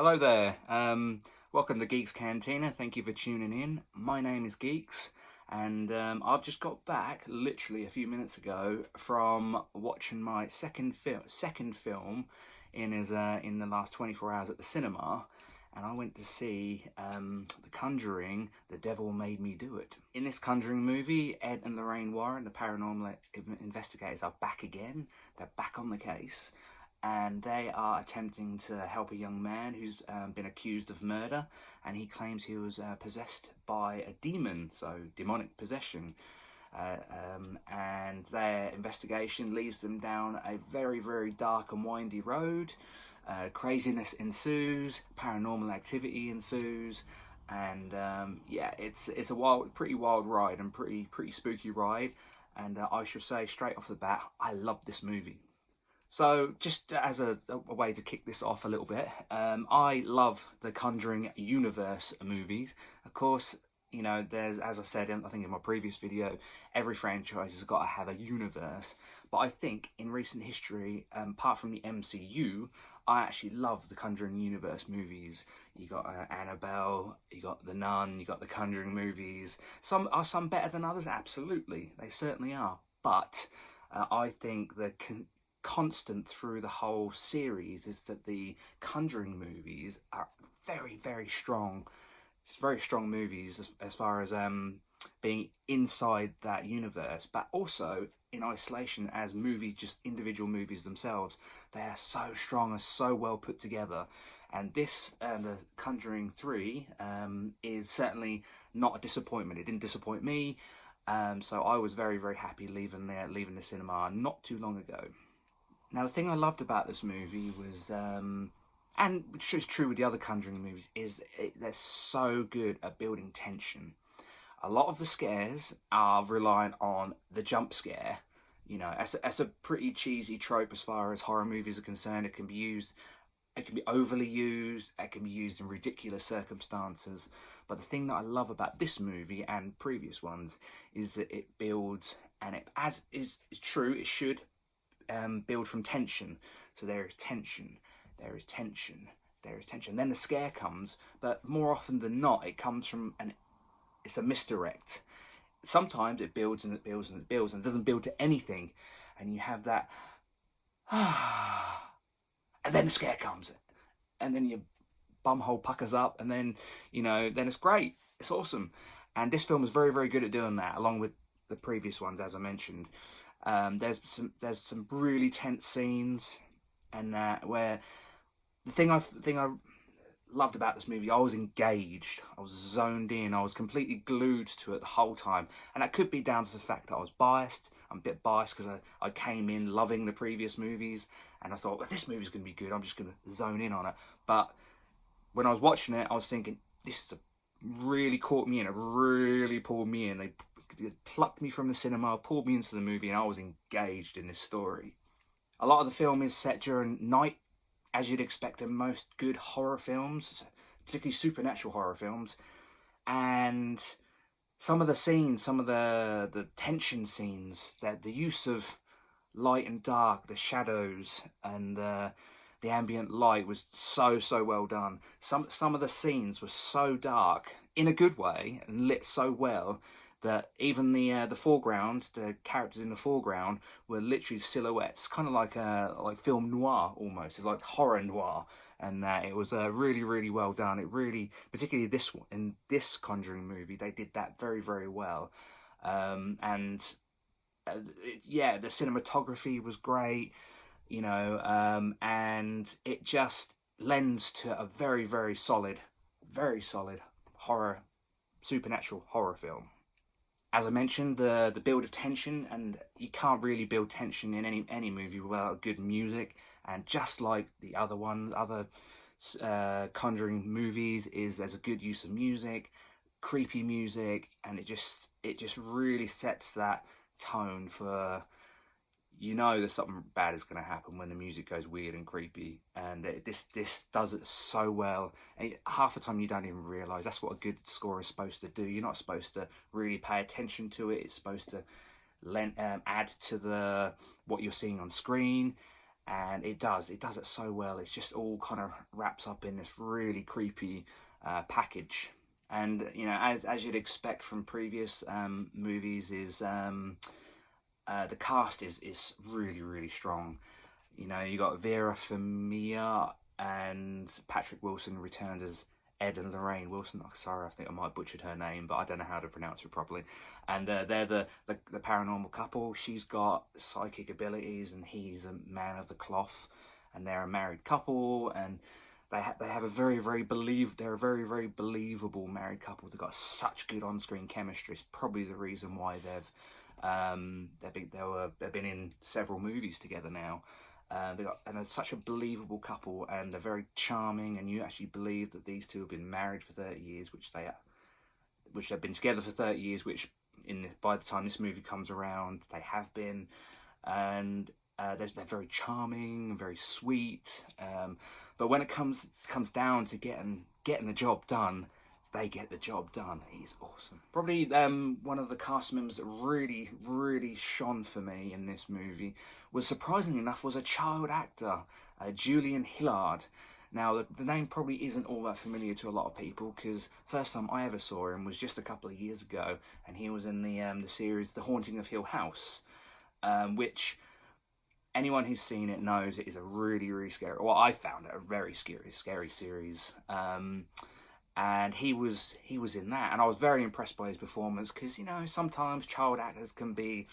Hello there. Welcome to Geeks Cantina. Thank you for tuning in. My name is Geeks, and I've just got back literally a few minutes ago from watching my second film in the last 24 hours at the cinema, and I went to see The Conjuring. The Devil Made Me Do It. In this Conjuring movie, Ed and Lorraine Warren, the paranormal investigators, are back again. They're back on the case, and they are attempting to help a young man who's been accused of murder, and he claims he was possessed by a demon, so demonic possession. And their investigation leads them down a very, very dark and windy road. Craziness ensues, paranormal activity ensues, and it's a pretty wild ride and pretty spooky ride. And I should say straight off the bat, I love this movie. So, just as a way to kick this off a little bit, I love the Conjuring Universe movies. Of course, you know, there's, as I said, I think in my previous video, every franchise has got to have a universe. But I think in recent history, apart from the MCU, I actually love the Conjuring Universe movies. You got Annabelle, you got The Nun, you got the Conjuring movies. Some are better than others, absolutely. They certainly are. But I think the constant through the whole series is that the Conjuring movies are very, very strong. It's very strong movies as far as being inside that universe, but also in isolation as movies, just individual movies themselves. They are so strong and so well put together. And this, the Conjuring 3, is certainly not a disappointment. It didn't disappoint me, so I was very, very happy leaving the cinema not too long ago. Now, the thing I loved about this movie was, and which is true with the other Conjuring movies, is they're so good at building tension. A lot of the scares are reliant on the jump scare. You know, that's a pretty cheesy trope as far as horror movies are concerned. It can be overly used, it can be used in ridiculous circumstances. But the thing that I love about this movie and previous ones is that it builds, and it, as is true, it should build from tension. So there is tension, there is tension, there is tension. Then the scare comes, but more often than not, it comes from it's a misdirect. Sometimes it builds and it builds and it builds and it doesn't build to anything, and you have that, and then the scare comes, and then your bumhole puckers up, and then then it's great, it's awesome. And this film is very, very good at doing that, along with the previous ones, as I mentioned. There's some really tense scenes, and where the thing I loved about this movie, I was engaged, I was zoned in, I was completely glued to it the whole time. And that could be down to the fact that I was biased. I'm a bit biased because I came in loving the previous movies, and I thought, well, this movie's going to be good, I'm just going to zone in on it. But when I was watching it, I was thinking, this really caught me in, it really pulled me in. They plucked me from the cinema, pulled me into the movie, and I was engaged in this story. A lot of the film is set during night, as you'd expect in most good horror films, particularly supernatural horror films. And some of the scenes, some of the tension scenes, the use of light and dark, the shadows, and the ambient light was so well done. Some of the scenes were so dark in a good way and lit so well that even the foreground, the characters in the foreground were literally silhouettes, kind of like film noir almost. It's like horror noir, and it was really, really well done. It really, particularly this one in this Conjuring movie, they did that very, very well. The cinematography was great, and it just lends to a very, very solid horror, supernatural horror film. As I mentioned, the build of tension, and you can't really build tension in any movie without good music. And just like the other Conjuring movies, there's a good use of music, creepy music, and it just really sets that tone for, that something bad is going to happen when the music goes weird and creepy. And this does it so well. And half the time you don't even realise that's what a good score is supposed to do. You're not supposed to really pay attention to it. It's supposed to add to what you're seeing on screen. and it does it so well. It's just all kind of wraps up in this really creepy package. And you know, as you'd expect from previous movies, is the cast is really strong. You know, you got Vera Farmiga, and Patrick Wilson returns as Ed and Lorraine Wilson. Oh, sorry, I think I might have butchered her name, but I don't know how to pronounce her properly. And they're the paranormal couple. She's got psychic abilities, and he's a man of the cloth. And they're a married couple, and they have a very they're a very believable married couple. They've got such good on-screen chemistry. It's probably the reason why they've been in several movies together now. They're such a believable couple, and they're very charming, and you actually believe that these two have been married for 30 years, which they've been together for 30 years, which by the time this movie comes around, they have been. And they're very charming, very sweet. But when it comes down to getting the job done, they get the job done. He's awesome. Probably one of the cast members that really shone for me in this movie was, surprisingly enough, was a child actor, Julian Hillard. Now, the name probably isn't all that familiar to a lot of people, because first time I ever saw him was just a couple of years ago, and he was in the series The Haunting of Hill House, which anyone who's seen it knows it is a really scary. Well, I found it a very scary series. And he was in that, and I was very impressed by his performance, because, you know, sometimes child actors can be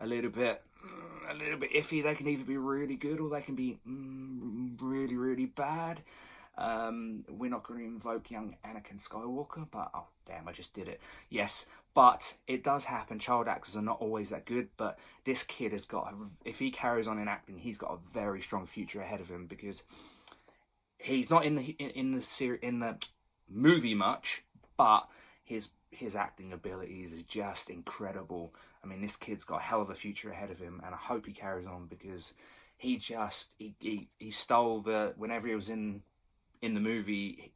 a little bit iffy. They can either be really good, or they can be really bad. We're not going to invoke young Anakin Skywalker, but oh damn, I just did it. Yes, but it does happen. Child actors are not always that good, but this kid has got, if he carries on in acting, he's got a very strong future ahead of him, because he's not in the movie much, but his acting abilities is just incredible. I mean, this kid's got a hell of a future ahead of him, and I hope he carries on, because he stole whenever he was in the movie,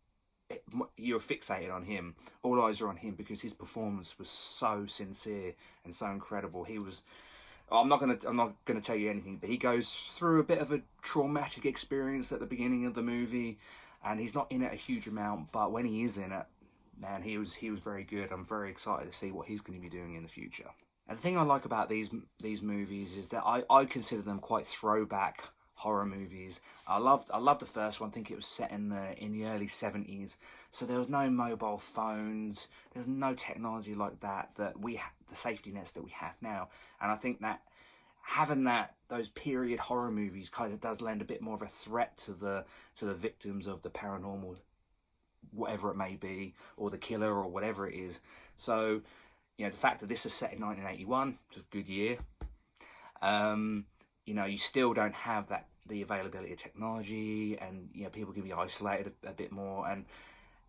you're fixated on him. All eyes are on him, because his performance was so sincere and so incredible. I'm not gonna tell you anything, but he goes through a bit of a traumatic experience at the beginning of the movie. And he's not in it a huge amount, but when he is in it, man, he was very good. I'm very excited to see what he's going to be doing in the future. And the thing I like about these movies is that I consider them quite throwback horror movies. I loved the first one. I think it was set in the early 70s, so there was no mobile phones. There's no technology like that the safety nets that we have now. And I think that having those period horror movies kind of does lend a bit more of a threat to the victims of the paranormal, whatever it may be, or the killer, or whatever it is. So, you know, the fact that this is set in 1981, which is a good year, you know, you still don't have the availability of technology, and, you know, people can be isolated a bit more. And,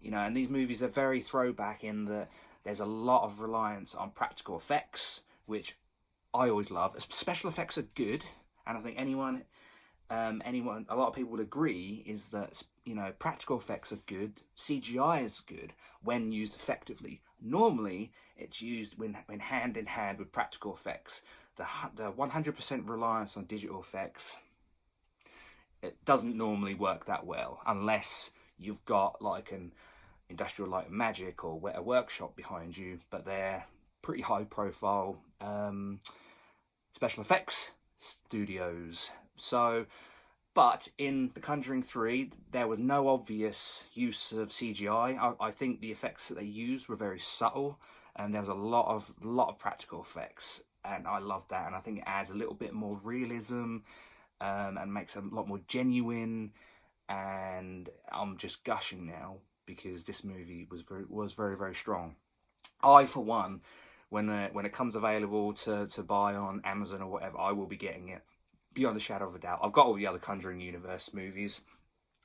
you know, and these movies are very throwback in that there's a lot of reliance on practical effects, which I always love. Special effects are good, and I think a lot of people would agree, is that, you know, practical effects are good, CGI is good when used effectively. Normally, it's used when hand in hand with practical effects. The 100% reliance on digital effects, it doesn't normally work that well, unless you've got like an Industrial Light and Magic or a workshop behind you, but they're pretty high profile special effects studios. So, but in The Conjuring 3, there was no obvious use of CGI. I think the effects that they used were very subtle, and there was a lot of practical effects, and I love that. And I think it adds a little bit more realism, and makes it a lot more genuine. And I'm just gushing now, because this movie was very strong. I, for one, when it comes available to buy on Amazon or whatever, I will be getting it, beyond a shadow of a doubt. I've got all the other Conjuring Universe movies,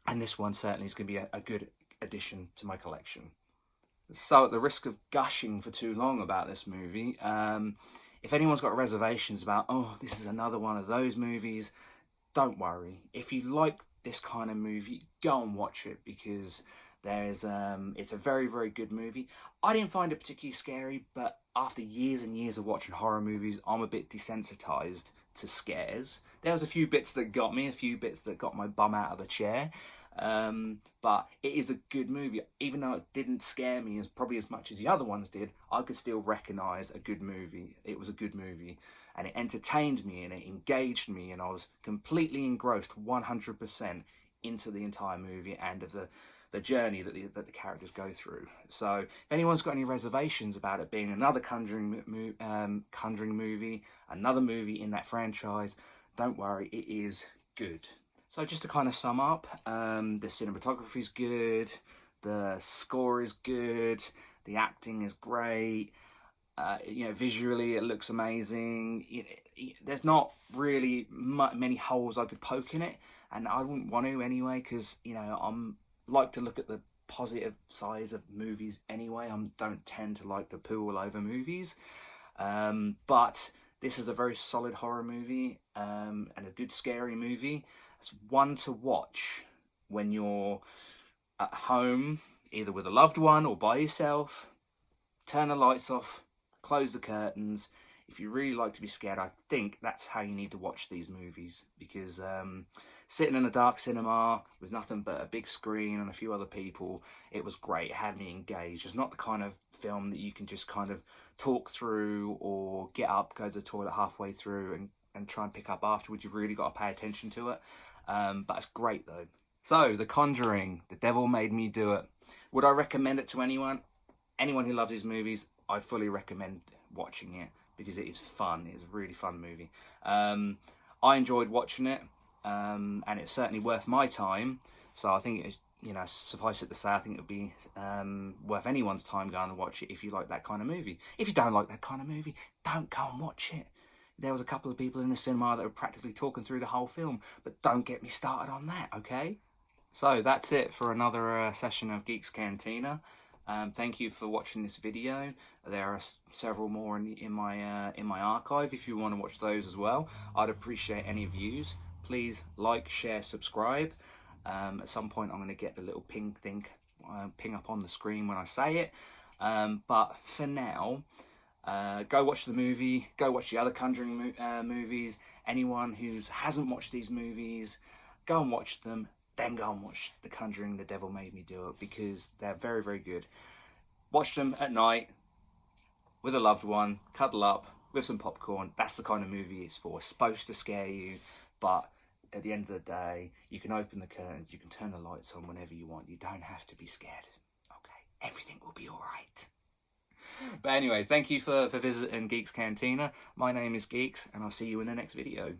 and this one certainly is going to be a good addition to my collection. So, at the risk of gushing for too long about this movie, if anyone's got reservations about, oh, this is another one of those movies, don't worry. If you like this kind of movie, go and watch it, because it's a very good movie. I didn't find it particularly scary, but after years and years of watching horror movies, I'm a bit desensitized to scares. There was a few bits that got me, a few bits that got my bum out of the chair. But it is a good movie. Even though it didn't scare me probably as much as the other ones did, I could still recognise a good movie. It was a good movie, and it entertained me and it engaged me, and I was completely engrossed 100% into the entire movie and of the journey that the characters go through. So if anyone's got any reservations about it being another Conjuring movie, another movie in that franchise, don't worry, it is good. So just to kind of sum up, the cinematography is good, the score is good, the acting is great, visually it looks amazing. There's not really many holes I could poke in it, and I wouldn't want to anyway, because I'm like to look at the positive sides of movies anyway. I don't tend to like the poo all over movies, but this is a very solid horror movie, and a good scary movie. It's one to watch when you're at home, either with a loved one or by yourself. Turn the lights off, close the curtains. If you really like to be scared, I think that's how you need to watch these movies, because sitting in a dark cinema with nothing but a big screen and a few other people, it was great. It had me engaged. It's not the kind of film that you can just kind of talk through or get up, go to the toilet halfway through and try and pick up afterwards. You've really got to pay attention to it. But it's great though. So, The Conjuring, The Devil Made Me Do It. Would I recommend it to anyone? Anyone who loves these movies, I fully recommend watching it, because it is fun. It's a really fun movie. I enjoyed watching it, and it's certainly worth my time. So I think it's, suffice it to say, I think it would be worth anyone's time going to watch it if you like that kind of movie. If you don't like that kind of movie, don't go and watch it. There was a couple of people in the cinema that were practically talking through the whole film, but don't get me started on that, okay? So that's it for another session of Gekes Cantina. Thank you for watching this video. There are several more in my archive if you want to watch those as well. I'd appreciate any views. Please like, share, subscribe. At some point I'm going to get the little ping up on the screen when I say it. But for now, go watch the movie. Go watch the other Conjuring movies. Anyone who hasn't watched these movies, go and watch them. Then go and watch The Conjuring, The Devil Made Me Do It, because they're very, very good. Watch them at night with a loved one, cuddle up with some popcorn. That's the kind of movie it's for. It's supposed to scare you, but at the end of the day, you can open the curtains, you can turn the lights on whenever you want. You don't have to be scared. Okay, everything will be all right. But anyway, thank you for visiting Gekes Cantina. My name is Gekes, and I'll see you in the next video.